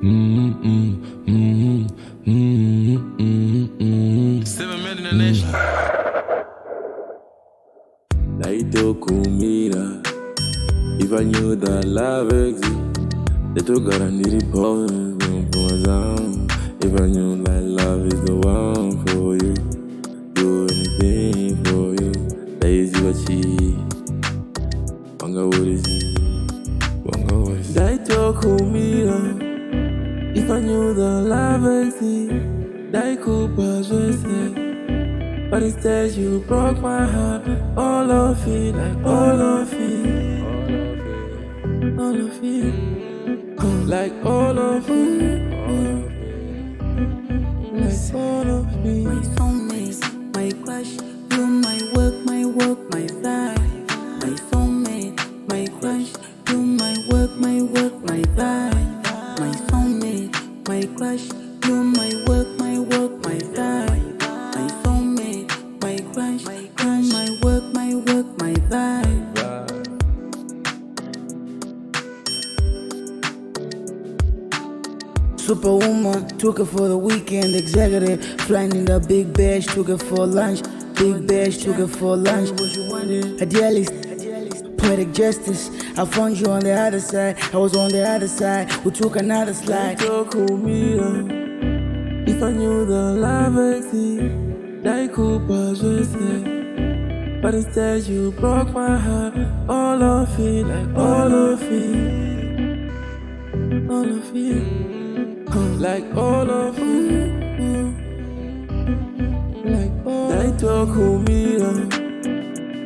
7 minutes in nation. Naitokumira. If I knew that love exists, they took out and did it for me. If I knew that love is the one for you, do anything for you. That is what she. Wanga what is it? Wanga what is it? Naitokumira. If I knew that love exists, I could possess it. But instead you broke my heart. All of it, like all of it. All of it. Like all of it. Like all of it. My soulmate, my crush, you my work, my vibe. My soulmate, my crush, you my work, my vibe. My soulmate, my crush, you my work, my vibe. My soulmate, my crush, you my work, my vibe. Superwoman, took her for the weekend. Executive, flying in the big bash, took her for lunch. Big bash, took her for lunch. Idealist, poetic justice. I found you on the other side. I was on the other side. We took another slide. If I knew the love exists, I could possess it. But instead you broke my heart. All of it, like all of it. All of it. Like all of it. Like all of it.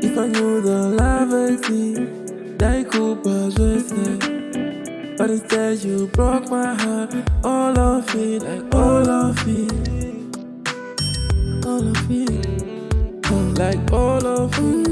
If I knew the love exists, I could possess it. But instead you broke my heart. All of it, like all of it. All of it. Like all of it.